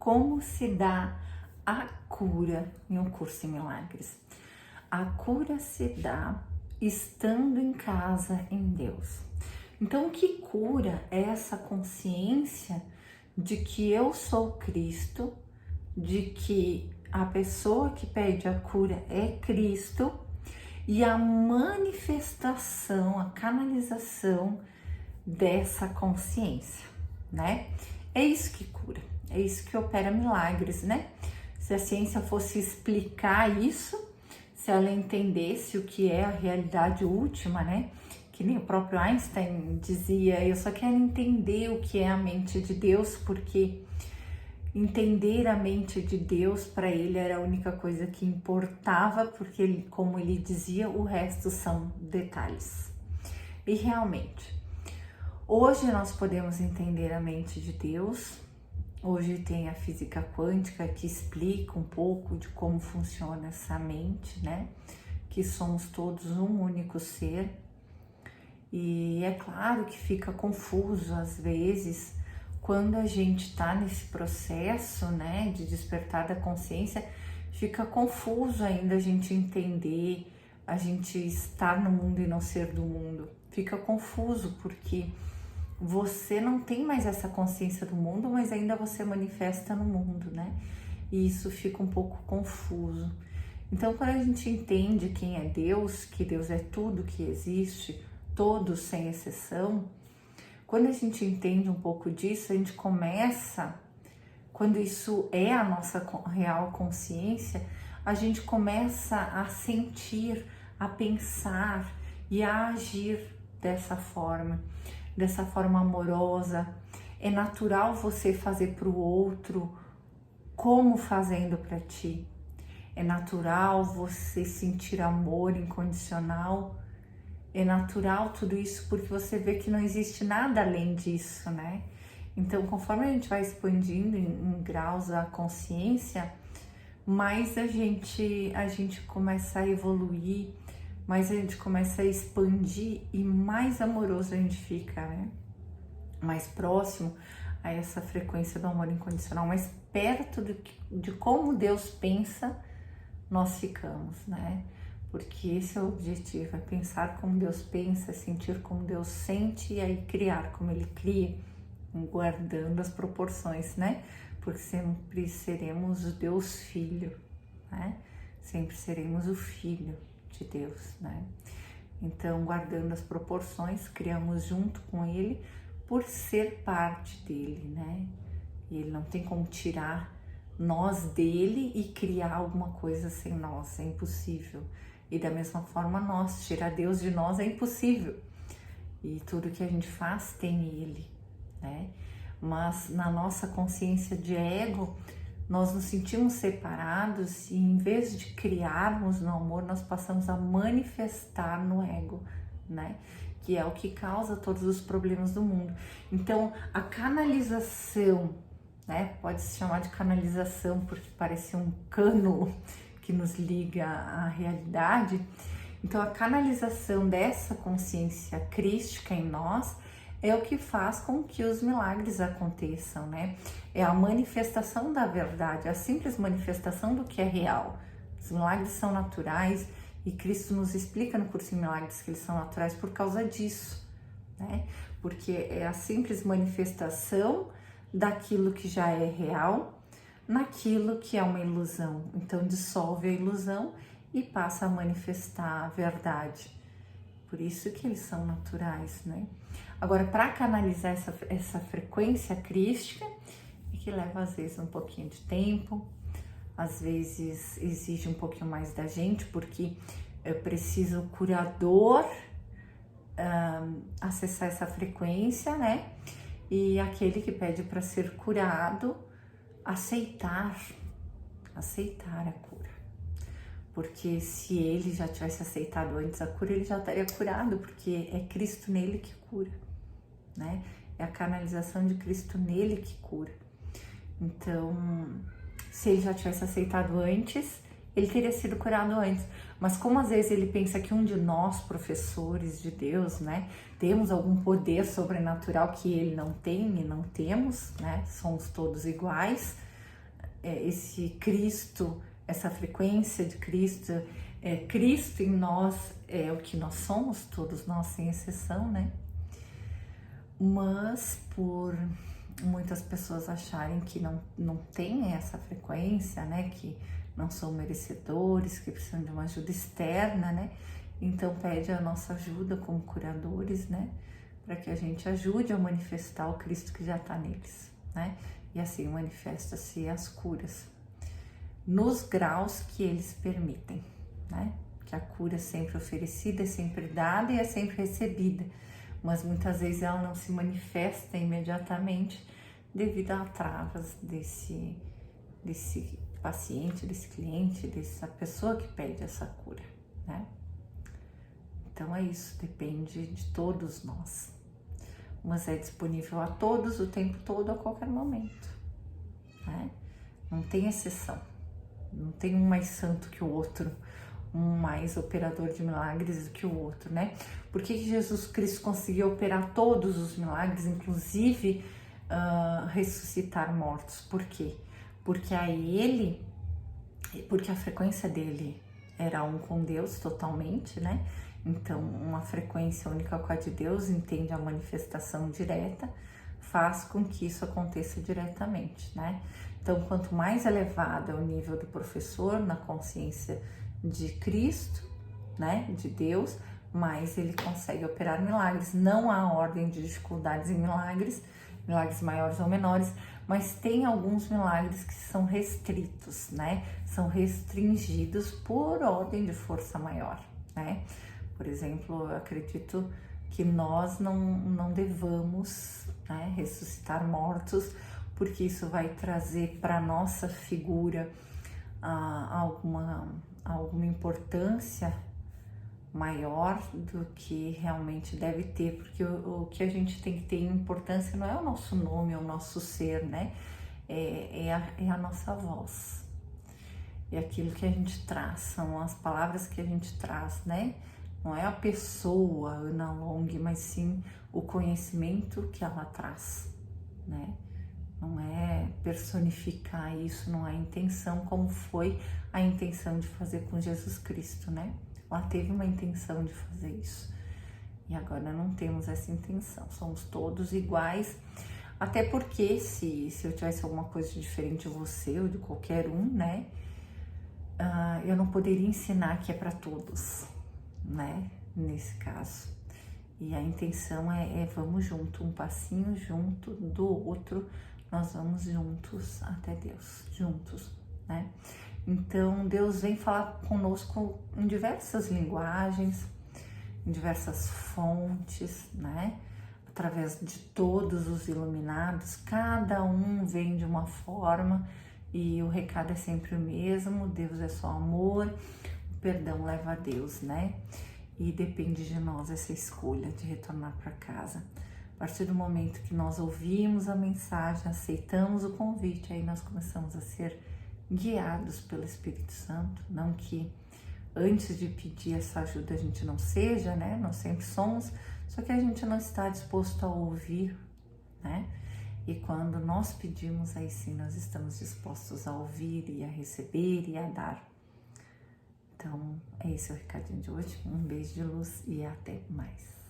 como se dá a cura em um curso em milagres. A cura se dá estando em casa em Deus. Então, o que cura é essa consciência de que eu sou Cristo, de que a pessoa que pede a cura é Cristo e a manifestação, a canalização dessa consciência, né? É isso que cura, é isso que opera milagres, né? Se a ciência fosse explicar isso, se ela entendesse o que é a realidade última, né? Que nem o próprio Einstein dizia, eu só quero entender o que é a mente de Deus, porque entender a mente de Deus para ele era a única coisa que importava, porque ele, como ele dizia, o resto são detalhes. E realmente, hoje nós podemos entender a mente de Deus. Hoje tem a física quântica que explica um pouco de como funciona essa mente, né? Que somos todos um único ser. E é claro que fica confuso às vezes quando a gente está nesse processo, né, de despertar da consciência, fica confuso ainda a gente entender, a gente estar no mundo e não ser do mundo. Fica confuso porque você não tem mais essa consciência do mundo, mas ainda você manifesta no mundo, né? E isso fica um pouco confuso. Então, quando a gente entende quem é Deus, que Deus é tudo que existe, todos sem exceção, quando a gente entende um pouco disso, a gente começa, quando isso é a nossa real consciência, a gente começa a sentir, a pensar e a agir dessa forma amorosa. É natural você fazer para o outro como fazendo para ti. É natural você sentir amor incondicional. É natural tudo isso porque você vê que não existe nada além disso, né? Então, conforme a gente vai expandindo em graus a consciência, mais a gente começa a evoluir, mais a gente começa a expandir e mais amoroso a gente fica, né? Mais próximo a essa frequência do amor incondicional, mais perto de como Deus pensa, nós ficamos, né? Porque esse é o objetivo, é pensar como Deus pensa, sentir como Deus sente e aí criar como Ele cria, guardando as proporções, né? Porque sempre seremos o Deus Filho, né? Sempre seremos o Filho de Deus, né? Então, guardando as proporções, criamos junto com Ele por ser parte dele, né? E Ele não tem como tirar nós dele e criar alguma coisa sem nós, é impossível. E da mesma forma nós, tirar Deus de nós é impossível. E tudo que a gente faz tem Ele, né? Mas na nossa consciência de ego, nós nos sentimos separados e em vez de criarmos no amor, nós passamos a manifestar no ego, né? Que é o que causa todos os problemas do mundo. Então, a canalização, né? Pode se chamar de canalização porque parece um cano que nos liga à realidade. Então, a canalização dessa consciência crística em nós é o que faz com que os milagres aconteçam, né? É a manifestação da verdade, a simples manifestação do que é real. Os milagres são naturais e Cristo nos explica no curso em milagres que eles são naturais por causa disso, né? Porque é a simples manifestação daquilo que já é real naquilo que é uma ilusão. Então dissolve a ilusão e passa a manifestar a verdade. Por isso que eles são naturais, né? Agora, para canalizar essa frequência crística, é que leva às vezes um pouquinho de tempo, às vezes exige um pouquinho mais da gente, porque precisa o curador acessar essa frequência, né? E aquele que pede para ser curado, aceitar a cura. Porque se ele já tivesse aceitado antes a cura, ele já estaria curado, porque é Cristo nele que cura, né? É a canalização de Cristo nele que cura. Então, se ele já tivesse aceitado antes, ele teria sido curado antes. Mas como às vezes ele pensa que um de nós, professores de Deus, né, temos algum poder sobrenatural que ele não tem e não temos, né? Somos todos iguais. esse Cristo, essa frequência de Cristo, Cristo em nós é o que nós somos, todos nós sem exceção, né? Mas por muitas pessoas acharem que não tem essa frequência, né? Que não são merecedores, que precisam de uma ajuda externa, né? Então pede a nossa ajuda como curadores, né? Para que a gente ajude a manifestar o Cristo que já está neles, né? E assim manifesta-se as curas, nos graus que eles permitem, né? Que a cura é sempre oferecida, é sempre dada e é sempre recebida, mas muitas vezes ela não se manifesta imediatamente devido a travas desse paciente, desse cliente, dessa pessoa que pede essa cura, né? Então é isso, depende de todos nós, mas é disponível a todos o tempo todo, a qualquer momento, né? Não tem exceção, não tem um mais santo que o outro, um mais operador de milagres do que o outro, né? Por que Jesus Cristo conseguiu operar todos os milagres, inclusive ressuscitar mortos? Por quê? Porque a frequência dele era um com Deus totalmente, né? Então, uma frequência única com a de Deus, entende a manifestação direta, faz com que isso aconteça diretamente, né? Então, quanto mais elevado é o nível do professor na consciência de Cristo, né, de Deus, mais ele consegue operar milagres. Não há ordem de dificuldades em milagres maiores ou menores, mas tem alguns milagres que são restritos, né? São restringidos por ordem de força maior, né? Por exemplo, eu acredito que nós não devamos, né, ressuscitar mortos, porque isso vai trazer para nossa figura alguma importância maior do que realmente deve ter, porque o que a gente tem que ter importância não é o nosso nome, é o nosso ser, né? É a nossa voz, é aquilo que a gente traz, são as palavras que a gente traz, né? Não é a pessoa Ana Long, mas sim o conhecimento que ela traz, né? Não é personificar isso, não é a intenção, como foi a intenção de fazer com Jesus Cristo, né? Ela teve uma intenção de fazer isso. E agora não temos essa intenção, somos todos iguais. Até porque se eu tivesse alguma coisa diferente de você ou de qualquer um, né? Eu não poderia ensinar que é para todos, né? Nesse caso. E a intenção é vamos junto, um passinho junto do outro, nós vamos juntos até Deus, juntos, né? Então Deus vem falar conosco em diversas linguagens, em diversas fontes, né? Através de todos os iluminados, cada um vem de uma forma e o recado é sempre o mesmo: Deus é só amor, o perdão leva a Deus, né? E depende de nós essa escolha de retornar para casa. A partir do momento que nós ouvimos a mensagem, aceitamos o convite, aí nós começamos a ser guiados pelo Espírito Santo. Não que antes de pedir essa ajuda a gente não seja, né? Nós sempre somos, só que a gente não está disposto a ouvir, né? E quando nós pedimos, aí sim nós estamos dispostos a ouvir e a receber e a dar. Então, é esse o recadinho de hoje. Um beijo de luz e até mais.